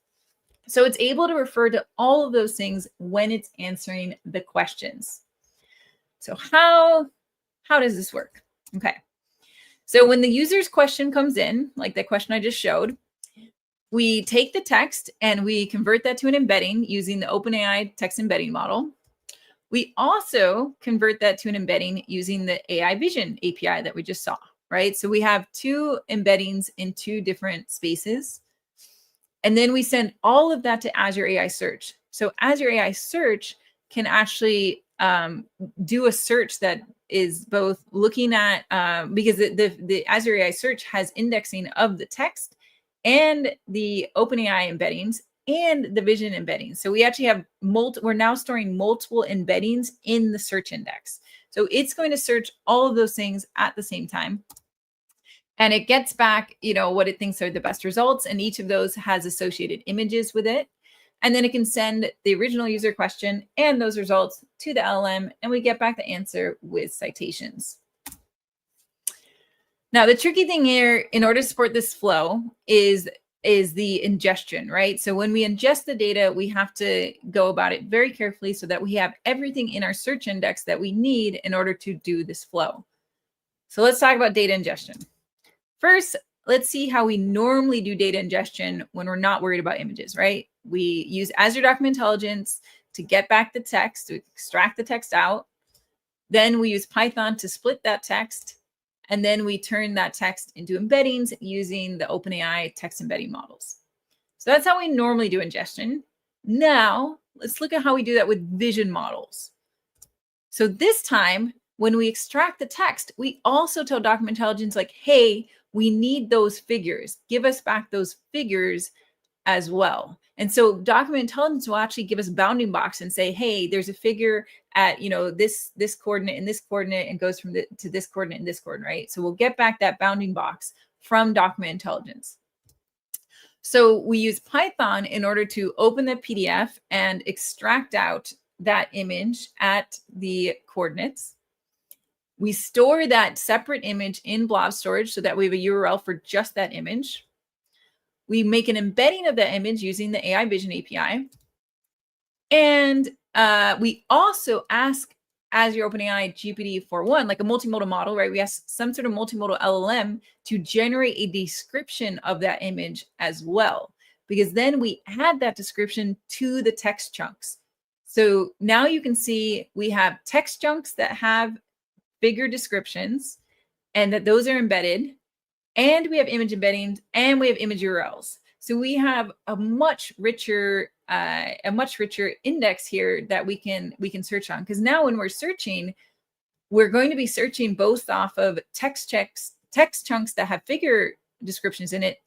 So it's able to refer to all of those things when it's answering the questions. So how does this work? Okay. So when the user's question comes in, like the question I just showed, we take the text and we convert that to an embedding using the OpenAI text embedding model. We also convert that to an embedding using the AI Vision API that we just saw, right? So we have two embeddings in two different spaces. And then we send all of that to Azure AI Search. So Azure AI Search can actually do a search that is both looking at, because the Azure AI Search has indexing of the text and the OpenAI embeddings and the vision embeddings. So we actually have we're now storing multiple embeddings in the search index. So it's going to search all of those things at the same time. And it gets back, what it thinks are the best results. And each of those has associated images with it. And then it can send the original user question and those results to the LLM, and we get back the answer with citations. Now, the tricky thing here, in order to support this flow, is the ingestion, right? So when we ingest the data, we have to go about it very carefully so that we have everything in our search index that we need in order to do this flow. So let's talk about data ingestion. First, let's see how we normally do data ingestion when we're not worried about images, right? We use Azure Document Intelligence to get back the text, to extract the text out. Then we use Python to split that text. And then we turn that text into embeddings using the OpenAI text embedding models. So that's how we normally do ingestion. Now, let's look at how we do that with vision models. So this time, when we extract the text, we also tell Document Intelligence, like, hey, we need those figures. Give us back those figures as well. And so Document Intelligence will actually give us a bounding box and say, hey, there's a figure at, this coordinate and this coordinate, and goes from to this coordinate and this coordinate, right? So we'll get back that bounding box from Document Intelligence. So we use Python in order to open the PDF and extract out that image at the coordinates. We store that separate image in blob storage so that we have a URL for just that image. We make an embedding of that image using the AI Vision API. And we also ask Azure OpenAI GPT-4.1, like a multimodal model, right? We ask some sort of multimodal LLM to generate a description of that image as well, because then we add that description to the text chunks. So now you can see we have text chunks that have bigger descriptions and that those are embedded, and we have image embeddings, and we have image URLs. So we have a much richer index here that we can search on. Because now when we're searching, we're going to be searching both off of text chunks that have figure descriptions in it,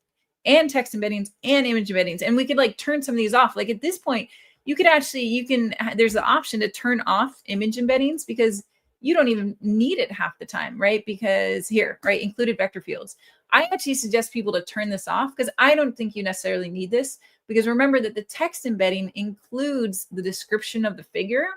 and text embeddings and image embeddings. And we could like turn some of these off. Like at this point, there's the option to turn off image embeddings, because you don't even need it half the time, right? Because here, right, included vector fields. I actually suggest people to turn this off, because I don't think you necessarily need this, because remember that the text embedding includes the description of the figure.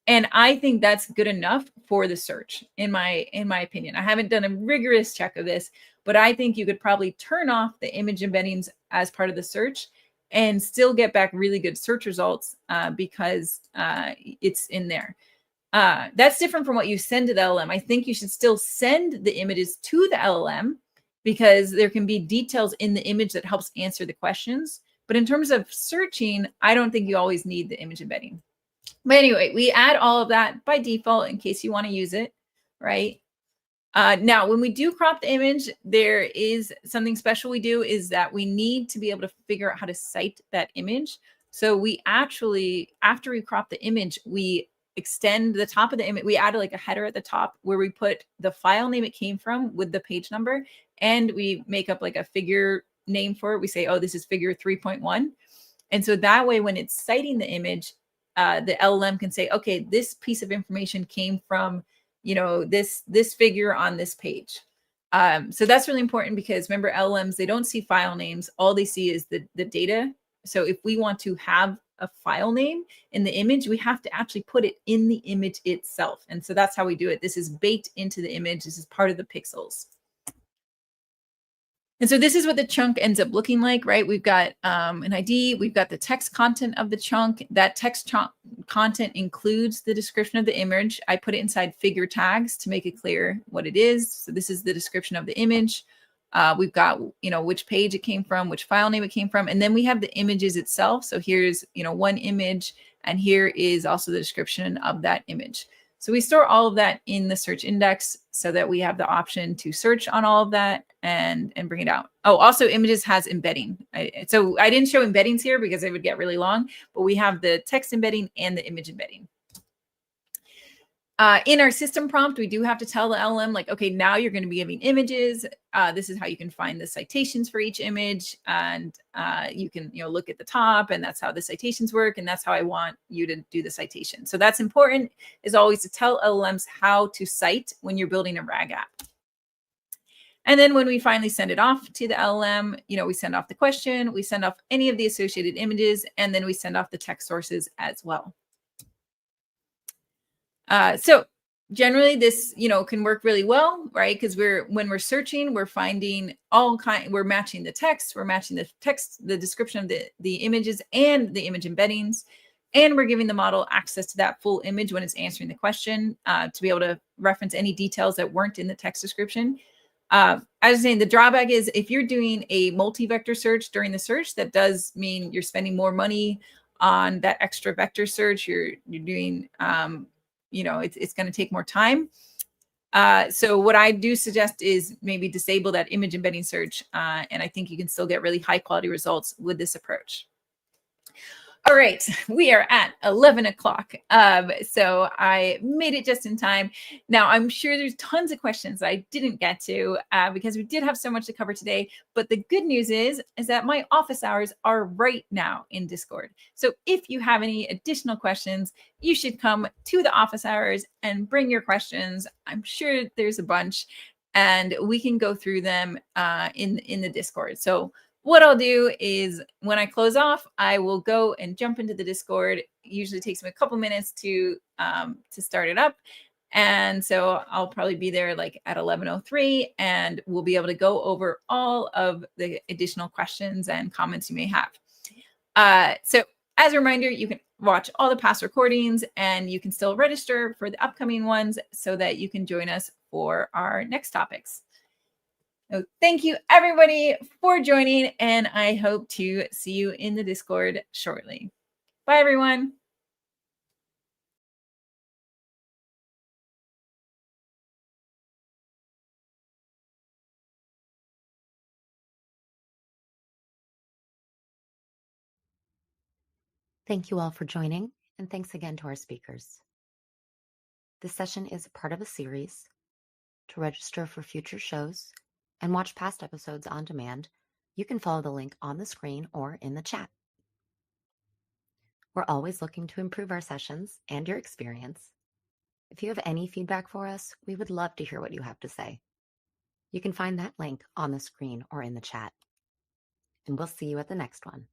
And I think that's good enough for the search, in my opinion. I haven't done a rigorous check of this, but I think you could probably turn off the image embeddings as part of the search and still get back really good search results because it's in there. That's different from what you send to the LLM. I think you should still send the images to the LLM, because there can be details in the image that helps answer the questions. But in terms of searching, I don't think you always need the image embedding. But anyway, we add all of that by default in case you want to use it, right? Now, when we do crop the image, there is something special we do, is that we need to be able to figure out how to cite that image. So we actually, after we crop the image, we extend the top of the image. We add like a header at the top where we put the file name it came from with the page number, and we make up like a figure name for it. We say, oh, this is figure 3.1. And so that way, when it's citing the image, the LLM can say, okay, this piece of information came from, this figure on this page. So that's really important, because remember, LLMs, they don't see file names. All they see is the data. So if we want to have a file name in the image, we have to actually put it in the image itself. And so that's how we do it. This is baked into the image. This is part of the pixels. And so this is what the chunk ends up looking like, right? We've got an ID, we've got the text content of the chunk. That text content includes the description of the image. I put it inside figure tags to make it clear what it is. So this is the description of the image. We've got, which page it came from, which file name it came from, and then we have the images itself. So here's, one image, and here is also the description of that image. So we store all of that in the search index so that we have the option to search on all of that and bring it out. Oh, also images has embedding. So I didn't show embeddings here because it would get really long, but we have the text embedding and the image embedding. In our system prompt, we do have to tell the LLM, like, okay, now you're going to be giving images. This is how you can find the citations for each image. And you can, look at the top, and that's how the citations work. And that's how I want you to do the citation. So that's important, is always to tell LLMs how to cite when you're building a RAG app. And then when we finally send it off to the LLM, we send off the question, we send off any of the associated images, and then we send off the text sources as well. So generally this, can work really well, right? Because when we're searching, we're finding we're matching the text, the description of the images and the image embeddings, and we're giving the model access to that full image when it's answering the question to be able to reference any details that weren't in the text description. I was saying the drawback is if you're doing a multi-vector search during the search, that does mean you're spending more money on that extra vector search. You're doing, it's going to take more time. So what I do suggest is maybe disable that image embedding search. And I think you can still get really high quality results with this approach. All right, we are at 11 o'clock. So I made it just in time. Now, I'm sure there's tons of questions I didn't get to because we did have so much to cover today. But the good news is that my office hours are right now in Discord. So if you have any additional questions, you should come to the office hours and bring your questions. I'm sure there's a bunch, and we can go through them in the Discord. So what I'll do is when I close off, I will go and jump into the Discord. It usually takes me a couple minutes to start it up. And so I'll probably be there like at 11:03, and we'll be able to go over all of the additional questions and comments you may have. So as a reminder, you can watch all the past recordings, and you can still register for the upcoming ones so that you can join us for our next topics. So thank you everybody for joining, and I hope to see you in the Discord shortly. Bye everyone. Thank you all for joining, and thanks again to our speakers. This session is a part of a series. To register for future shows and watch past episodes on demand, you can follow the link on the screen or in the chat. We're always looking to improve our sessions and your experience. If you have any feedback for us, we would love to hear what you have to say. You can find that link on the screen or in the chat. And we'll see you at the next one.